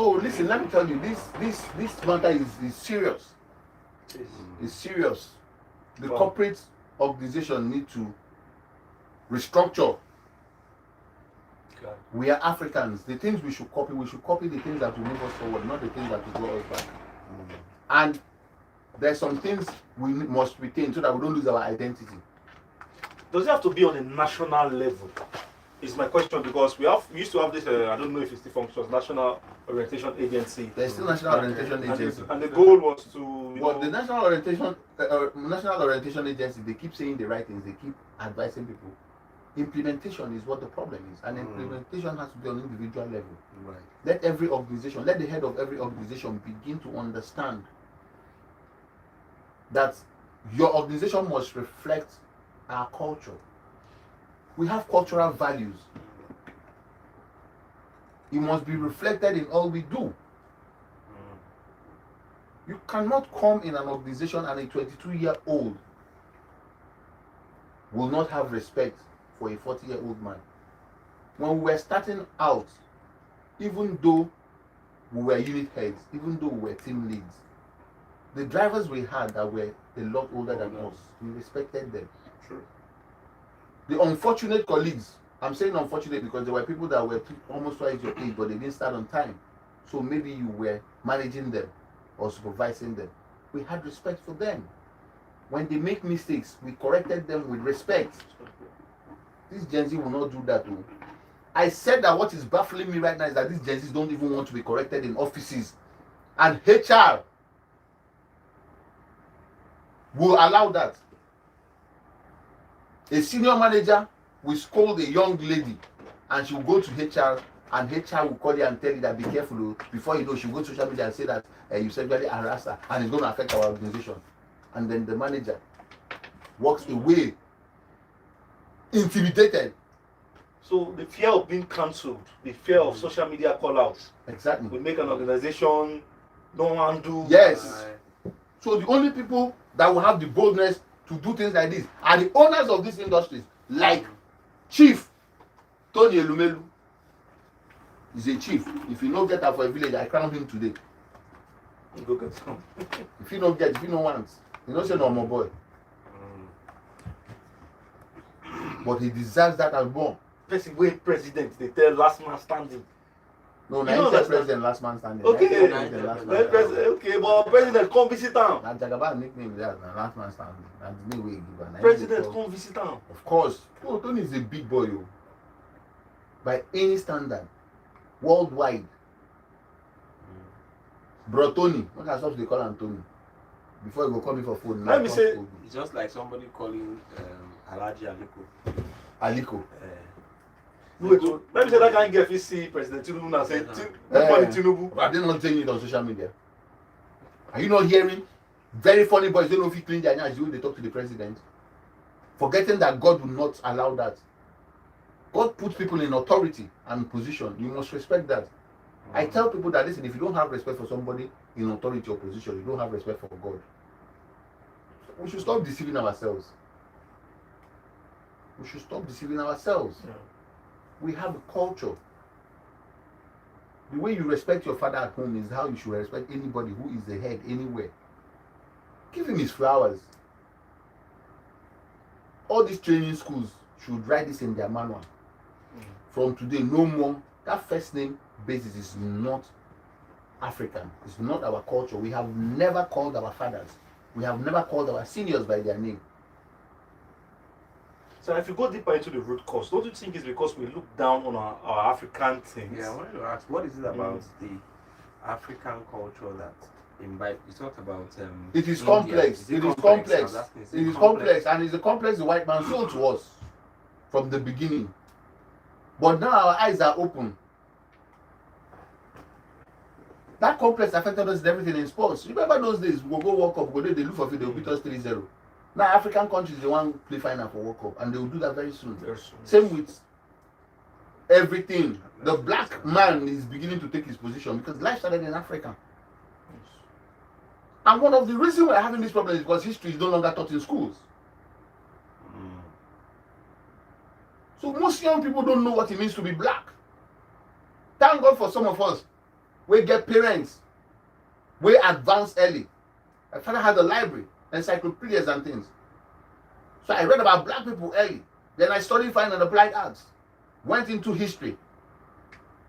So listen, let me tell you, this matter is serious. It's serious. The corporate organization need to restructure. We are Africans. The things we should copy the things that will move us forward, not the things that will draw us back. And there's some things we must retain so that we don't lose our identity. Does it have to be on a national level? Is my question, because we used to have this. I don't know if it still functions. National Orientation Agency. There's still National Orientation Agency. And the goal was to. But the National Orientation Agency, they keep saying the right things. They keep advising people. Implementation is what the problem is, and implementation has to be on individual level. Right. Let every organization, let the head of every organization begin to understand that your organization must reflect our culture. We have cultural values. It must be reflected in all we do. You cannot come in an organization and a 22-year-old will not have respect for a 40-year-old man. When we were starting out, even though we were unit heads, even though we were team leads, the drivers we had that were a lot older than us, we respected them. True. The unfortunate colleagues, I'm saying unfortunate because there were people that were almost twice your age, but they didn't start on time. So maybe you were managing them or supervising them. We had respect for them. When they make mistakes, we corrected them with respect. This Gen Z will not do that too. I said that what is baffling me right now is that these Gen Zs don't even want to be corrected in offices. And HR will allow that. A senior manager will scold a young lady and she will go to HR and HR will call you and tell you that be careful. Before you know, she will go to social media and say that you sexually harassed her and it's going to affect our organization. And then the manager walks away intimidated. So the fear of being cancelled, the fear of social media call-outs, exactly, will make an organization don't undo. Yes. So the only people that will have the boldness to do things like this are the owners of these industries, like Chief Tony Elumelu. He's a chief. If you don't get her for a village, I crown him today. Go get some. If you don't get, if you don't want, you don't say no more boy. But he deserves that as born. President, they tell last man standing. No, now he's president, last man standing. Okay, Okay, but president come visit him. Now Jagaba nickname that last man standing. That's the new way you give her. President come visit him. Of course. Oh, Tony is a big boy, yo. By any standard, worldwide. Bro, Tony, what can stop they call him Tony? Before you go call me for phone. Let me say, it's just like somebody calling Alaji Aliko. Aliko. Wait, let me say that can't get see President Tinubu and say, Tinubu. Are they not saying it on social media? Are you not hearing? Very funny boys don't know if you clean their hands when they talk to the president. Forgetting that God will not allow that. God puts people in authority and position. You must respect that. I tell people that, listen, if you don't have respect for somebody in authority or position, you don't have respect for God. We should stop deceiving ourselves. We should stop deceiving ourselves. Yeah. We have a culture. The way you respect your father at home is how you should respect anybody who is the head anywhere. Give him his flowers. All these training schools should write this in their manual. From today, no more. That first name basis is not African. It's not our culture. We have never called our fathers. We have never called our seniors by their name. So if you go deeper into the root cause, don't you think it's because we look down on our African things? Yeah, I wanted to ask, what is it about the African culture that imbibe? You talked about it is India. Complex. It is complex. It is complex, and it's a complex the white man sold to us from the beginning. But now our eyes are open. That complex affected us in everything in sports. Remember those days, we'll go World Cup, they look for it, they'll beat us 3-0. Now African countries, they want to play final for World Cup, and they will do that very soon. Same with everything. The black man is beginning to take his position because life started in Africa. And one of the reasons we're having this problem is because history is no longer taught in schools. So most young people don't know what it means to be black. Thank God for some of us. We get parents. We advance early. My father had a library, encyclopedias and things. So I read about black people early. Then I studied fine and applied arts. Went into history.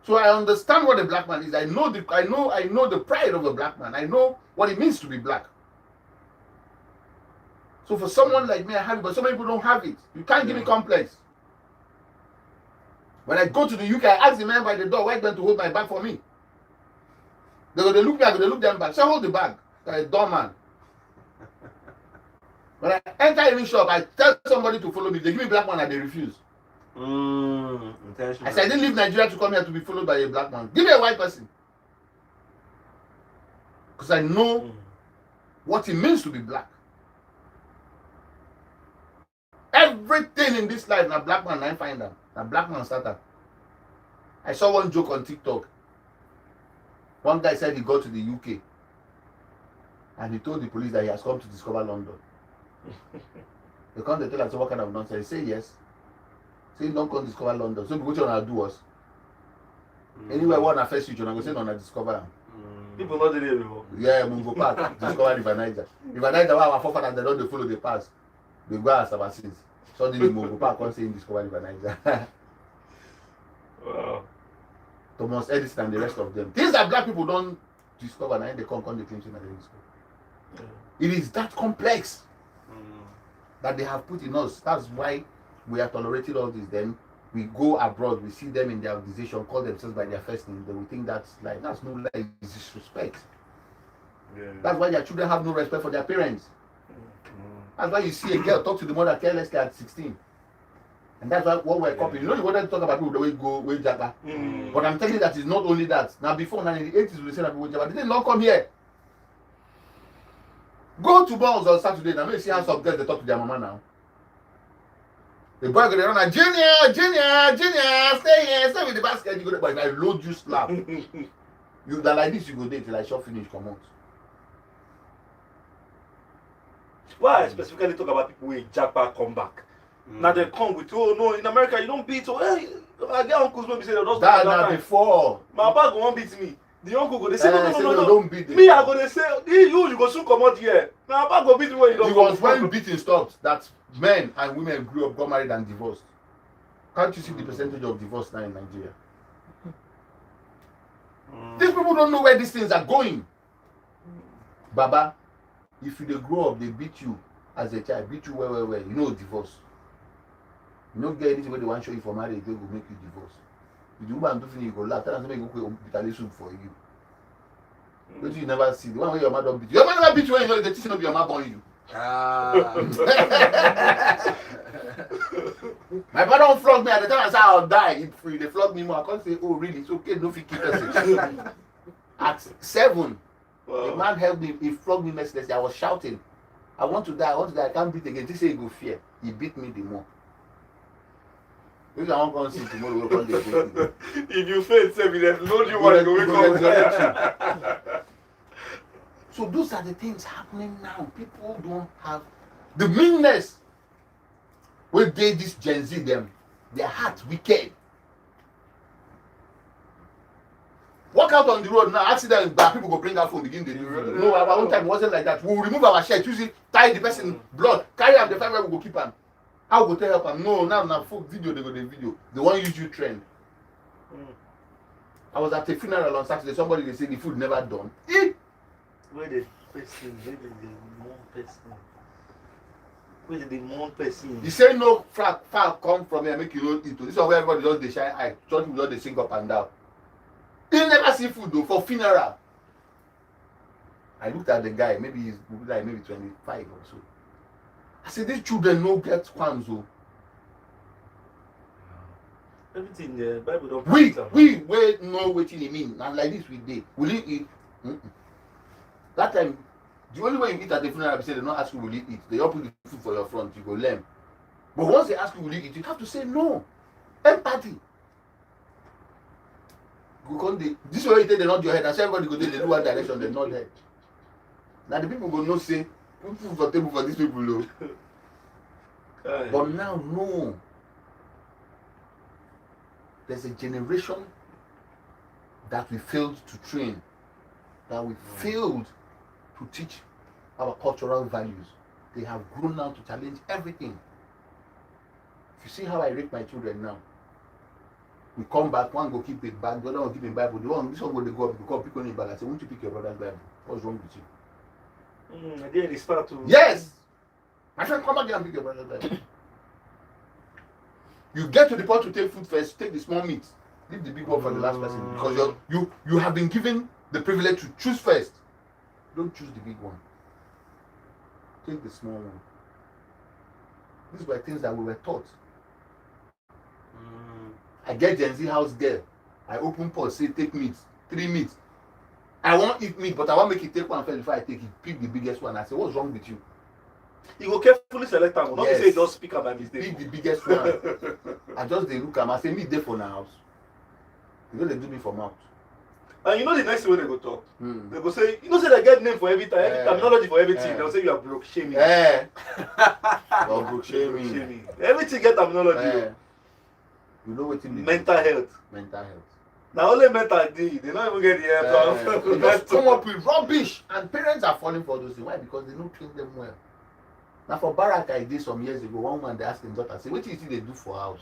So I understand what a black man is. I know the pride of a black man. I know what it means to be black. So for someone like me, I have it, but so many people don't have it. You can't give me complex. When I go to the UK, I ask the man by the door, why them to hold my bag for me? They go, they look me, I go, they look them back. So hold the bag. Like a doorman. When I enter any shop, I tell somebody to follow me. They give me black man and they refuse. I said, I didn't leave Nigeria to come here to be followed by a black man. Give me a white person. Because I know what it means to be black. Everything in this life, na black man, I find them. Na black man starter. I saw one joke on TikTok. One guy said he got to the UK and he told the police that he has come to discover London. They come to tell us what kind of nonsense. He say yes. Say don't come discover London. So which one I do us? Anywhere one at first switch, I go say no, I discover. People not there anymore. Yeah, Mungo Park, discover River Niger. River Niger, why our forefathers they don't follow the pass. They go as ever since. Suddenly Mungo Park come say discover River Niger. Wow. Thomas Edison and the rest of them. Things that black people don't discover, now they come the claim that they discover. It is that complex that they have put in us. That's why we are tolerating all this. Then we go abroad, we see them in their organization, call themselves by their first name. Then we think that's no like disrespect. Yeah. That's why their children have no respect for their parents. That's why you see a girl talk to the mother carelessly at 16. And that's what we're copying. You know, you wanted to talk about people the way go, way Jagga. But I'm telling you that it's not only that. Now, before, now in the 80s, we said that people Jagga. They did not come here. Go to balls on Saturday. Now, maybe see how some girls they talk to their mama now. The boy go there, like, Junior, stay here, stay with the basket. You go there, but if I load you slap, you that like this, you go there till I shop finish, come out. Why I specifically talk about people with Jagga come back? Now they come with, oh no, in America you don't beat, so hey, I get uncles maybe say they just that now before. My papa go won't beat me. The uncle go they say no, don't beat them. Me I go they say you go soon come out here. My papa go beat me when you don't. It was when beating stopped that men and women grew up, got married and divorced. Can't you see the percentage of divorce now in Nigeria? These people don't know where these things are going. Baba, if you grow up, they beat you as a child, beat you well, you know divorce. You don't get anything where they want to show you for marriage, they will make you divorce. If the woman do finish, you go laugh. Tell them to make you bitter soup for you. But you never see the one where your mother beat you. Your mother never beat you when you know the teaching of your mother on you. My father don't flog me at the time I say I'll die. If they flog me more, I can't say, oh really, it's okay, no fit keep us. At 7, the man helped me, he flogged me mercilessly. I was shouting, I want to die, I can't breathe again. He say he go fear. He beat me the more. If I want to come see tomorrow, we'll come there. If you fail, say me, there's no you want to go wake. So those are the things happening now. People don't have the meanness. When they this Gen Z them, their hearts wicked. Walk out on the road now, accident, bad people go bring our phone, begin the video. No, our own time wasn't like that. We'll remove our shirt, use it, tie the person blood, carry am the time where we go keep am. How go tell help am? No, now folk video, they go the video. The one use you trend. I was at a funeral on Saturday, somebody they say the food never done. Where the person, where the more person? Where the more person? You say no far come from here, make you not eat. This is where everybody does the shine eye. Church people just they sing up and down. He never see food though for funeral. I looked at the guy, maybe he's like maybe 25 or so. I said, these children no get qualms though. Everything the Bible don't. We know what it mean. And like this we did. Will you eat? That time, the only way you eat at the funeral, they say they don't ask you will you eat. They all put the food for your front, you go learn. But once they ask you will you eat, you have to say no. Empathy. This way you take they nod your head, and so everybody go there, they do one direction, they nod head. Now the people go no say, put food for table for these people though. But now no. There's a generation that we failed to train, that we failed to teach our cultural values. They have grown now to challenge everything. If you see how I rate my children now, we come back, one go keep it back, the other one keep in Bible, this one go they go up, go pick on his bag. I say, won't you pick your brother's Bible? What's wrong with you? Again, they start to. Yes! My friend, come back here and pick your brother's Bible. You get to the point to take food first, take the small meat, leave the big one for the last person, because you have been given the privilege to choose first. Don't choose the big one. Take the small one. These were things that we were taught. I get GenZ house girl. I open pot, say take meat, 3 meat. I won't eat meat, but I want make it take one first before I take it. Pick the biggest one. I say, what's wrong with you? You go carefully select them. Not to say just speak about mistake. Pick the biggest one. I just they look at me. I say, meat there for now house. You know they do me for mouth. And you know the next way they go talk. They go say, you know, say they get name for every time, every terminology for everything. They'll say you are broke shaming. Or broke shaming. Everything get terminology. You know what it means? Mental health. Mental health. Now only mental D. They don't even get the help. They just come up with rubbish, and parents are falling for those things. Why? Because they don't train them well. Now for Barak, I did some years ago. One man they asked him daughter, say, what do you think they do for house?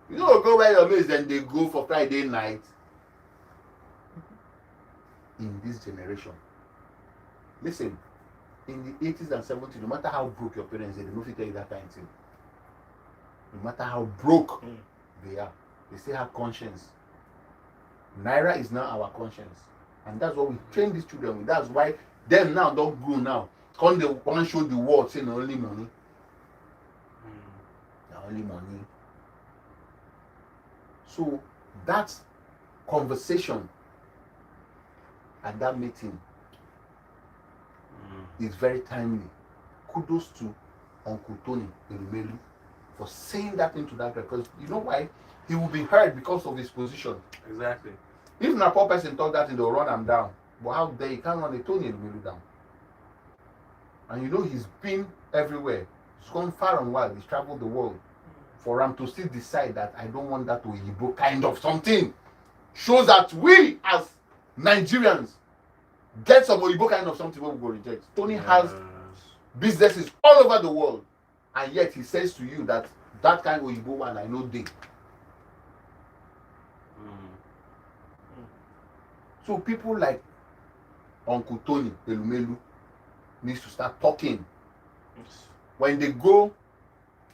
You know, go where your mates, then they go for Friday night. In this generation, listen, in the 80s and 70s, no matter how broke your parents are, they don't tell you that kind of thing. No matter how broke they are, they still have conscience. Naira is now our conscience, and that's what we train these children with. That's why them now don't grow now. Come they want to show the world saying only money, only money. So that conversation at that meeting is very timely. Kudos to Uncle Tony Elumelu for saying that into that, because you know why? He will be heard because of his position. Exactly. If a poor person talk that, they'll run him down. But how dare you can't run a Tony Elumelu down? And you know he's been everywhere. He's gone far and wide. He's traveled the world. For him to still decide that I don't want that Oyibo kind of something shows that we as Nigerians get some Oyibo kind of something we will reject. Tony has businesses all over the world, and yet he says to you that that kind of Oyibo one I know they. So people like Uncle Tony Elumelu needs to start talking. When they go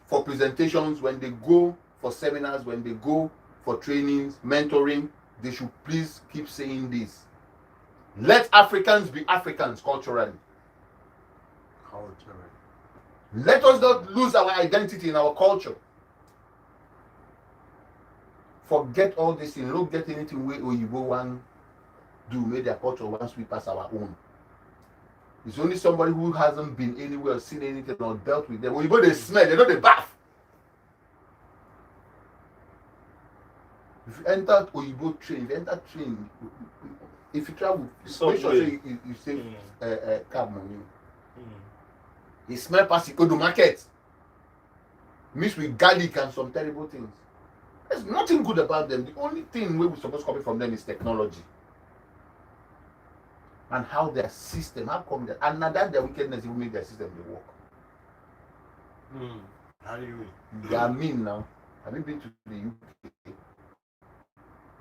for presentations, when they go for seminars, when they go for trainings, mentoring, they should please keep saying this. Let Africans be Africans culturally. Let us not lose our identity in our culture. Forget all this thing. Don't get anything where Oyibo one do, make their culture once we pass our own. It's only somebody who hasn't been anywhere, seen anything, or dealt with them. Oyibo they smell, they know they bath. If you enter Oyibo train, if you enter train, if you travel, make sure you save cab money. They smell past you go to market, mixed with garlic and some terrible things. There's nothing good about them. The only thing we're supposed to copy from them is technology. And how their system, how come that, and now that their wickedness will make their system they work. How do you mean? They are mean now. Have you been to the UK?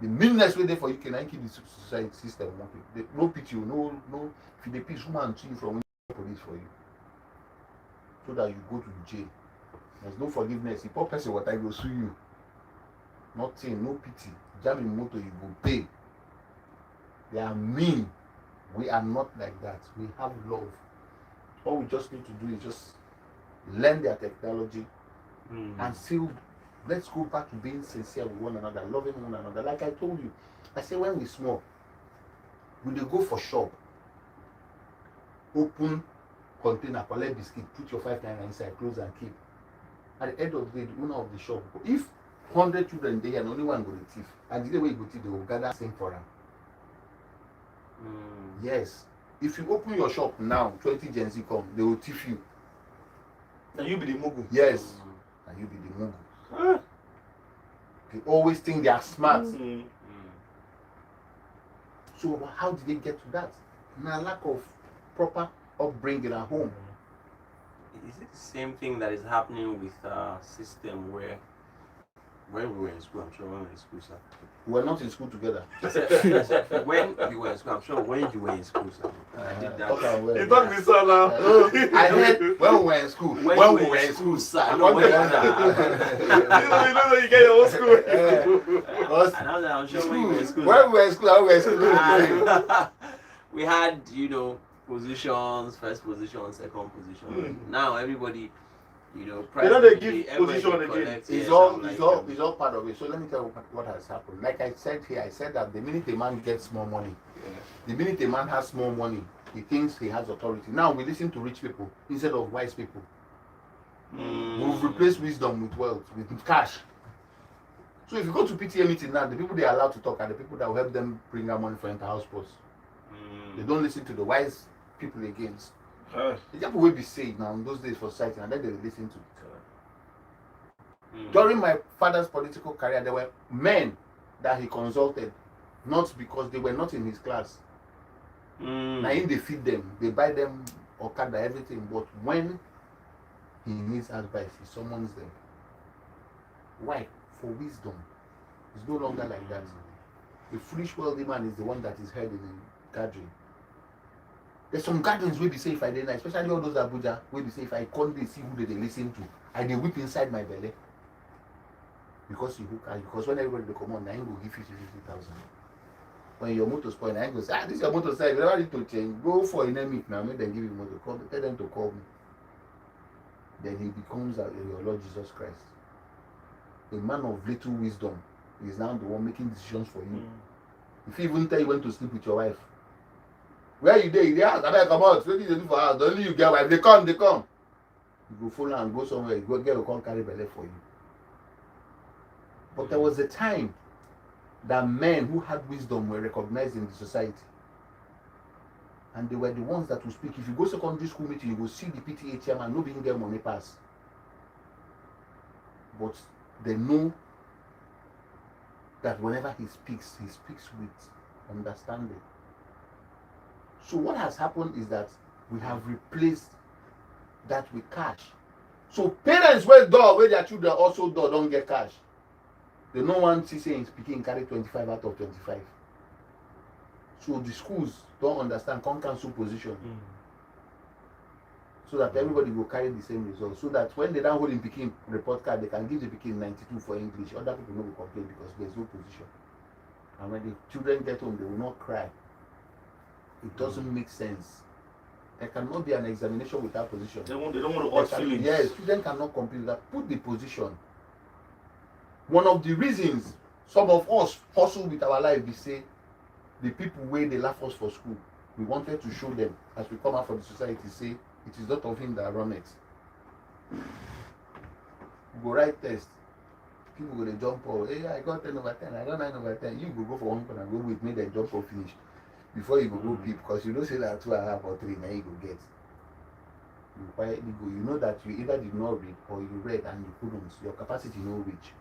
The meanness way there for UK now keep the society system working. No pity, no. If they pitch woman to you from police for you, so that you go to jail. There's no forgiveness. The poor person what I will sue you. Nothing, no pity. Jam in motor, you go pay. They are mean. We are not like that. We have love. All we just need to do is just learn their technology and still let's go back to being sincere with one another, loving one another. Like I told you, I say when we small, when they go for shop, open container, collect biscuit, put your 5 naira inside, close and keep. At the end of the day, the owner of the shop, if 100 children there and only one go to thief, and the day way you go thief, they will gather same for them. Yes. If you open your shop now, 20 GenZs come, they will thief you. And you be the mugu. Yes. And you be the mugu. They always think they are smart. So how did they get to that? Now, lack of proper upbringing at home. Is it the same thing that is happening with system where when we were in school, I'm sure when we were in school, sir. We were not in school together. When you were in school, I'm sure when you were in school, sir. I did that. You talk this one now. I heard when we were in school. When we were in school, sir. No, When you you get your own school. and I'm sure when you were in school. When we were in school, I was in school. We had, positions, first position, second position. Now everybody, They don't give position again. It's all part of it. So let me tell you what has happened. Like I said here, I said that the minute a man gets more money, the minute a man has more money, he thinks he has authority. Now we listen to rich people instead of wise people. We've replaced wisdom with wealth, with cash. So if you go to PTA meeting now, the people they are allowed to talk are the people that will help them bring out money for inter-house posts. They don't listen to the wise people again. The people will be saved now in those days for society, and then they will listen to it. During my father's political career, there were men that he consulted, not because they were not in his class. Now, in they feed them, they buy them okada, everything, but when he needs advice, he summons them. Why? For wisdom. It's no longer like that. The foolish wealthy man is the one that is heard in a gathering. There's some gatherings where we say if I didn't, especially all those Abuja, where we say if I can't they see who they listen to, I they whip inside my belly. Because you hook, because when everybody they come on, I will give you 50,000. When your motor spoil, I go say, this is your motor side, you never need to change. Go for an enemy now, make them give you motor. Call, tell them to call me. Then he becomes your Lord Jesus Christ. A man of little wisdom is now the one making decisions for you. If he even tell you when to sleep with your wife, where you dey? I better come out. What did you do for house? Only you get wife. They come. You go follow and go somewhere. You go get a come carry belly for you. But there was a time that men who had wisdom were recognized in the society. And they were the ones that would speak. If you go secondary school meeting, you will see the PTA chairman, nobody get money pass. But they know that whenever he speaks with understanding. So what has happened is that we have replaced that with cash. So parents where their children also don't get cash. They no one see saying speaking carry 25 out of 25. So the schools don't understand, can't cancel position. So that everybody will carry the same result. So that when they don't hold in picking report card, they can give the picking 92 for English. Other people will complain because there's no position. And when the children get home, they will not cry. It doesn't make sense. There cannot be an examination without position. They don't want to hurt feelings. Yes, students cannot complete that. Put the position. One of the reasons some of us hustle with our life, we say, the people where they laugh us for school, we wanted to show them as we come out from the society, say, it is not of him that run it. We go write test. People go they jump off. Hey, I got 10 over 10. I got 9 over 10. You go for one corner and go with me, then jump off finish. Before you go peep, because you don't say that 2.5 or 3, now you go get. You quietly go. You know that you either did not read or you read and you couldn't. Your capacity no reach.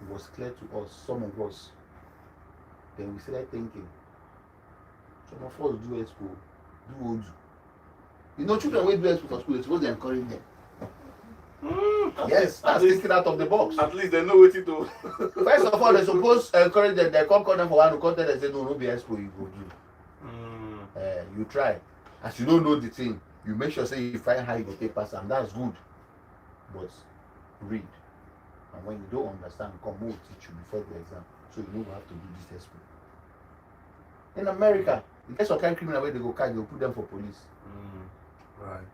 It was clear to us, some of us. Then we started thinking. Some of us do expo, do Odu. You know, children will do expo for school, it's supposed to encourage them. Yes, that's thinking out of the box. At least they know what to do. First of all, they're supposed to encourage them. They come call them for one, come tell them, say, no be expo, you go do. You try. As you don't know the thing, you make sure say you find how you go take pass, and that's good. But read. And when you don't understand, come we'll teach you before the exam. So you know you have to do this expo. In America, if there's some kind of criminal where they go catch, they'll put them for police. Right.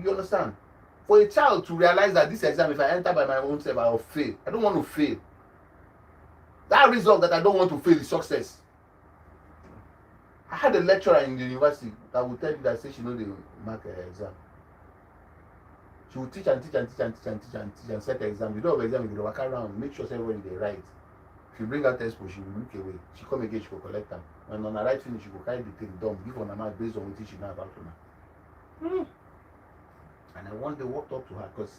You understand? For a child to realize that this exam, if I enter by my own self, I will fail. I don't want to fail. That result that I don't want to fail is success. I had a lecturer in the university that would tell you that say she know the mark exam. She will teach and teach and teach and teach and teach and teach and set the exam. The day of exam, you go walk around, make sure everybody they write. If you bring out test book, she will look away. She come again, she will collect them. When on her right finish, she will carry the thing done, give on her mark based on what she know about her. And I one day walked up to her because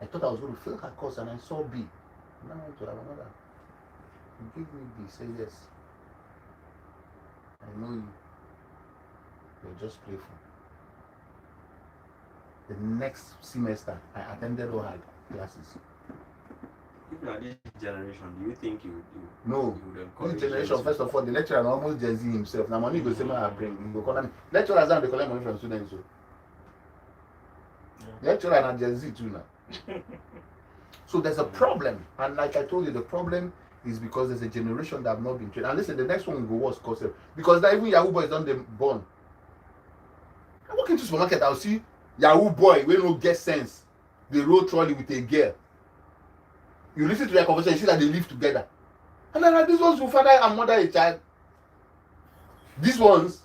I thought I was going to fail her course, and I saw B. And I went to her mother. You give me B, say yes. know you. You're just playful. The next semester, I attended all her classes. If you are this generation, do you think you No, you would encourage this generation, Gen Z? first of all, the lecturer na almost GenZ himself. Now money go say I bring. He go collect. Lecturers now they collect money from students. So lecturer na GenZ too now. So there's a problem, and like I told you, the problem is because there's a generation that have not been trained. And listen, the next one will go worse because now even Yahoo boys don't they born. I walk into supermarket, I'll see Yahoo boy wey no get sense. They roll trolley with a girl. You listen to their conversation, you see that they live together. And then these ones will father and mother a child. These ones,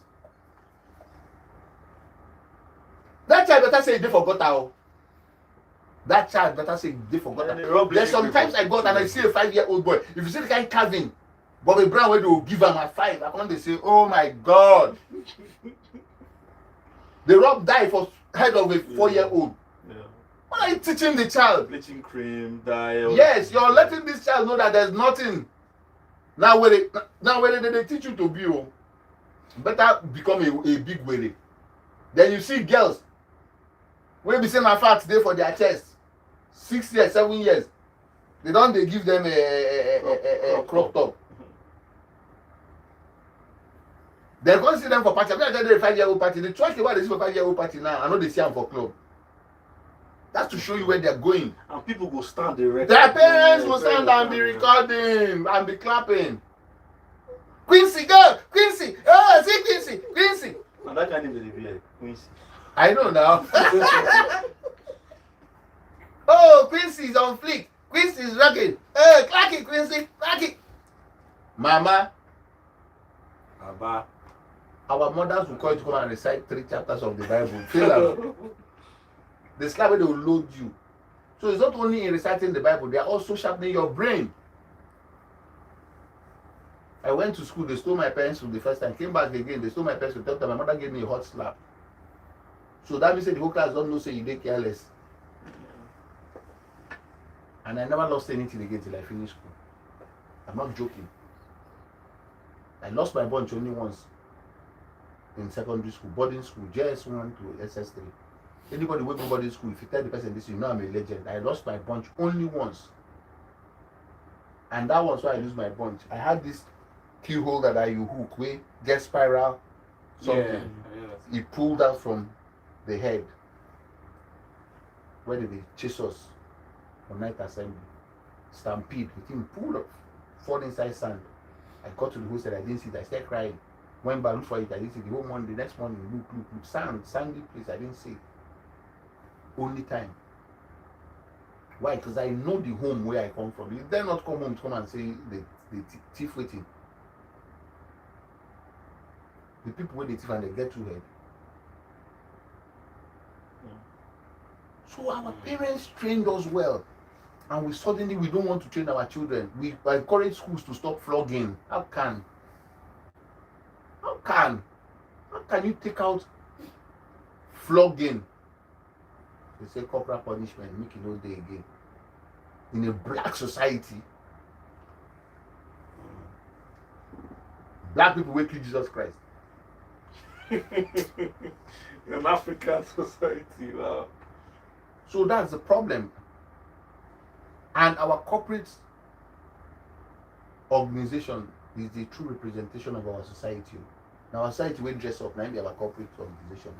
that child better say they forgot how. That child better say they forgot how. There's sometimes I go out and I see a 5-year-old boy. If you see the kind carving, Bobby Brown where they will give him at 5, I come they say, oh my God. They rub dye for head of a 4-year-old. Yeah. What are you teaching the child? Bleaching cream, dye. Yes, you're letting this child know that there's nothing. Now when they teach you to be, better become a big were. Then you see girls wey be say na fat dey for their chest 6 years 7 years they give them a crop top. They come see them for party. I tell you, 5-year-old party. The church they see for 5-year-old party now. I know they see them for club. That's to show you where they're going. And people go stand there. Their parents will stand and be recording and be clapping. Quincy, go! Quincy! Oh, see Quincy! Quincy! And that kind of name Quincy. I know now. Oh, Quincy is on fleek. Quincy is rocking. Hey, clack it, Quincy! Clack it! Mama. Baba. Our mothers will call you to come and recite 3 chapters of the Bible. Feel them. The slap they will load you. So it's not only in reciting the Bible, they are also sharpening your brain. I went to school, they stole my pencil the first time, came back again, they stole my pencil, my mother gave me a hot slap. So that means the whole class don't know say you did careless. And I never lost anything again till I finished school. I'm not joking. I lost my bunch only once in secondary school, boarding school, JS1 to SS3. Anybody who go boarding school, if you tell the person this, you know I'm a legend. I lost my bunch only once. And that was why I lose my bunch. I had this key holder that you hook with, get spiral, something. Yeah. It pulled out from the head. Where did they chase us for night assembly? Stampede, the thing pulled up, fall inside sand. I got to the hostel, I didn't see it, I started crying. Went back, looked for it, I didn't see it. The whole morning, the next morning, look, sandy place, I didn't see it. Only time. Why? Because I know the home where I come from. You dare not come home to come and say the thief waiting. The people where they thief and they get to head. So our parents trained us well. And we don't want to train our children. We encourage schools to stop flogging. How can you take out flogging? They say corporal punishment, make it no day again. In a black society, black people will kill Jesus Christ. In an African society, wow. So that's the problem. And our corporate organization is the true representation of our society. Now our society will dress up, now be our corporate organization.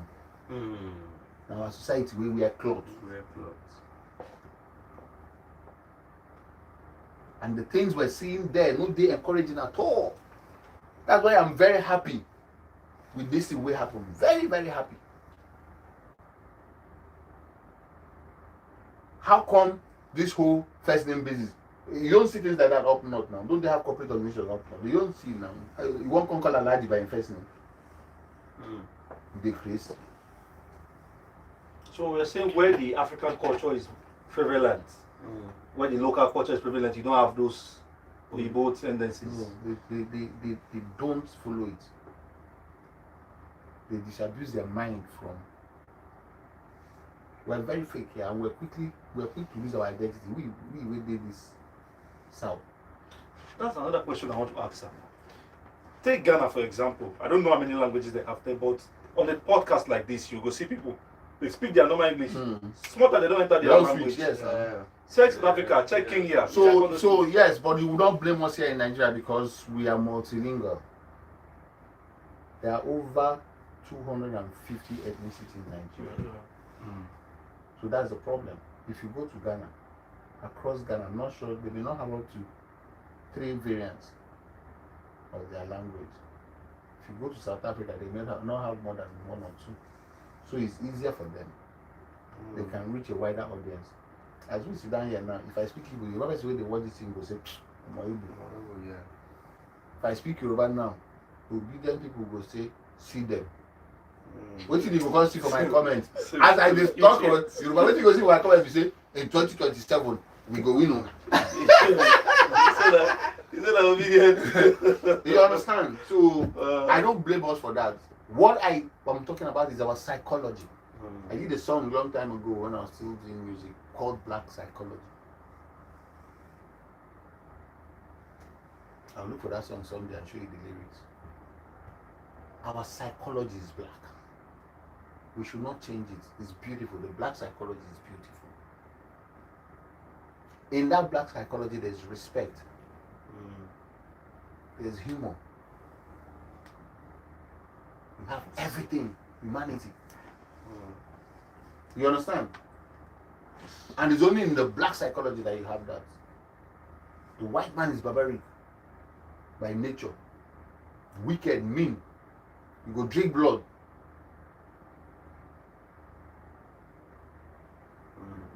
Now our society will wear clothes. And the things we're seeing there, no they encouraging at all. That's why I'm very happy with this thing will happen. Very, very happy. How come this whole first name basis? You don't see things like that up north now. Don't they have corporate organizations up north? You don't see now. You won't come call a lady by first name. They crazy. So we're saying where the African culture is prevalent, where the local culture is prevalent, you don't have those Igbo tendencies. No, they don't follow it. They disabuse their mind from. We're very fake here, and we're quick to lose our identity. We did this south. That's another question I want to ask. take Ghana for example. I don't know how many languages they have there, but on a podcast like this, you go see people. They speak their normal English. Smarter, they don't enter They their don't language. switch, yes. Check South Africa, check Kenya. So yes, but you will not blame us here in Nigeria because we are multilingual. There are over 250 ethnicities in Nigeria. So that's the problem. If you go to Ghana, across Ghana, I'm not sure, they may not have up to 3 variants of their language. If you go to South Africa, they may not have more than 1 or 2. So it's easier for them. They can reach a wider audience. As we sit down here now, if I speak Igbo, the obvious way they watch this thing go say, I'm Igbo. If I speak Yoruba now, obedient people will say, see them. What did you go see for my comment? As I just talk about Yoruba, what you go see for my comment? You say, in 2027, we go win. You understand? So I don't blame us for that. What I'm talking about is our psychology. I did a song a long time ago when I was still doing music called Black Psychology. I'll look for that song someday and show you the lyrics. Our psychology is black. We should not change it. It's beautiful. The black psychology is beautiful. In that black psychology, there's respect. There's humor. You have everything, humanity. You understand? And it's only in the black psychology that you have that. The white man is barbaric by nature, wicked, mean. You go drink blood.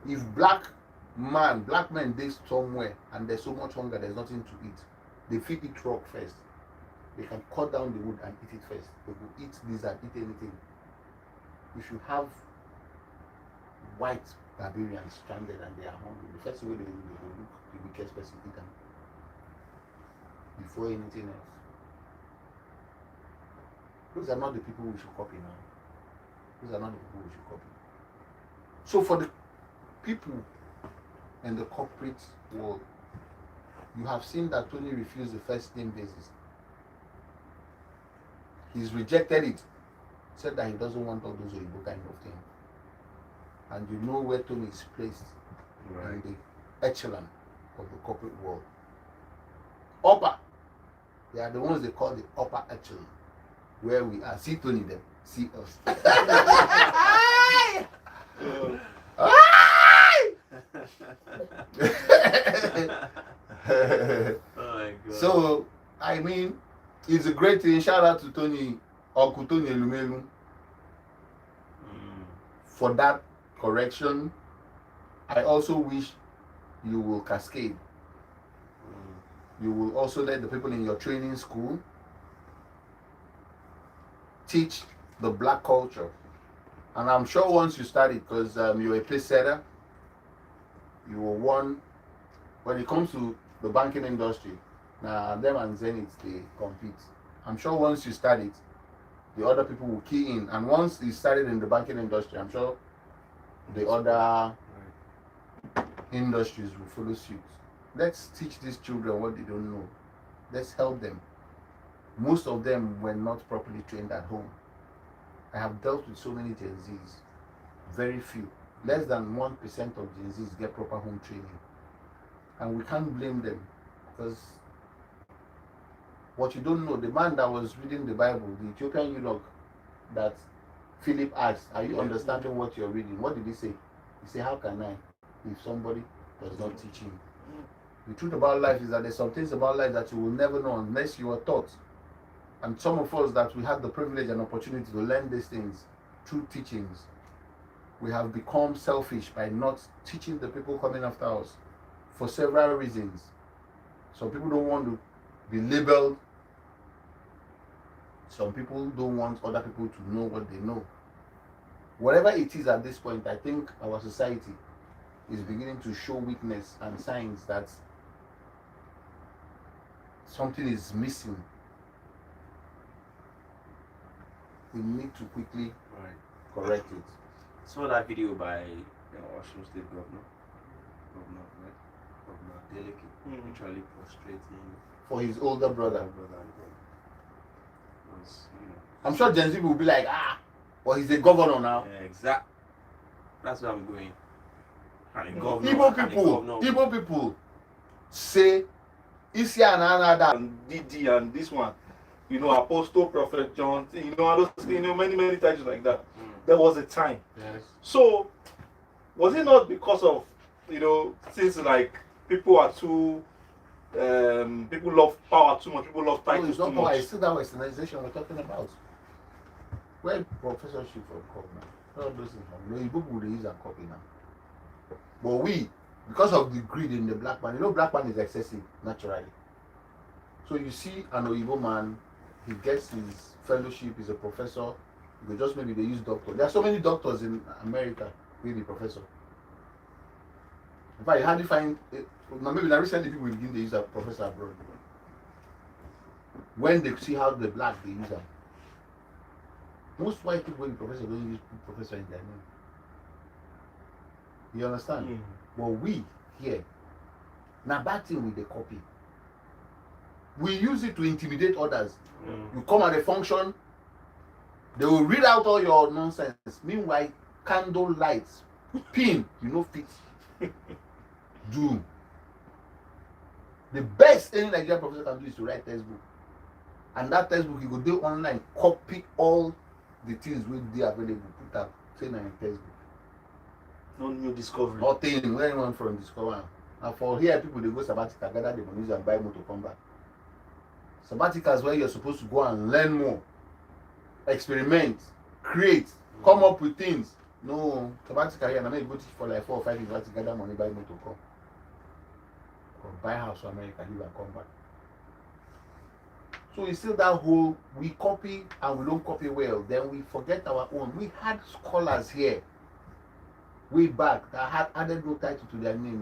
If black men dey somewhere and there's so much hunger, there's nothing to eat, they feed it rock first. They can cut down the wood and eat it first. They will eat lizard, eat anything. If you have white barbarians stranded and they are hungry, the first way they will look the weakest person, eat them before anything else. Those are not the people we should copy now. Those are not the people we should copy. So for the people in the corporate world, you have seen that Tony refused the first name basis. He's rejected it. Said that he doesn't want all those Oyibo kind of thing. And you know where Tony is placed in the echelon of the corporate world. Upper. They are the ones they call the upper echelon. Where we are. See Tony them. See us. So, I mean, it's a great thing. Shout out to Tony, Uncle Tony Elumelu, for that correction. I also wish you will cascade. You will also let the people in your training school teach the black culture. And I'm sure once you start it, because you're a pace setter, you will want, when it comes to the banking industry, now them and Zenith, they compete. I'm sure once you start it, the other people will key in. And once you started in the banking industry, I'm sure the other industries will follow suit. Let's teach these children what they don't know. Let's help them. Most of them were not properly trained at home. I have dealt with so many GenZs. Very few. Less than 1% of GenZs get proper home training. And we can't blame them, because what you don't know, the man that was reading the Bible, the Ethiopian eunuch that Philip asked, are you understanding what you're reading? What did he say? He said, how can I if somebody does not teach him? The truth about life is that there's some things about life that you will never know unless you are taught. And some of us that we have the privilege and opportunity to learn these things through teachings, we have become selfish by not teaching the people coming after us for several reasons. Some people don't want to be labeled. Some people don't want other people to know what they know. Whatever it is at this point, I think our society is beginning to show weakness and signs that something is missing. We need to quickly correct it. Saw that video by Osun State Governor Deleke, literally prostrating for his older brother. was, I'm sure Gen Z will be like, but he's a governor now. Exactly. That's where I'm going. And a governor, Igbo people say Isia and Anada and Didi and this one, Apostle, Prophet John, all those, many titles like that. There was a time. Yes. So, was it not because of, since like people are too, people love power too much, people love titles it's not too power, much? it's still that westernization we're talking about. Where professorship from come now? All those things from Igbo people they use and copy now. But we, because of the greed in the black man, black man is excessive naturally. So you see an Oyibo man, he gets his fellowship, he's a professor, maybe they use doctor. There are so many doctors in America being a professor. In fact, you hardly find maybe now recently people begin to use a professor abroad. When they see how the black they use them. Most white people in professor don't use professor in their name. You understand? But we here, now bad thing with the copy. We use it to intimidate others. You come at a function, they will read out all your nonsense. Meanwhile, candle lights, pin, fit. Do. The best thing Nigerian professor can do is to write textbook. And that textbook, you go do online, copy all the things will be available, put up, say in textbook. No new discovery. Nothing, where anyone from discover. And for here, people they go sabbatical, gather the money and buy motor come back. Sabbatical is where you're supposed to go and learn more, experiment, create, come up with things. No, sabbatical here, and I may go teach for like 4 or 5 years to gather money, buy motor come. Or buy house for America, leave and come back. So it's still that whole, we copy and we don't copy well, then we forget our own. We had scholars here way back that had added no title to their name.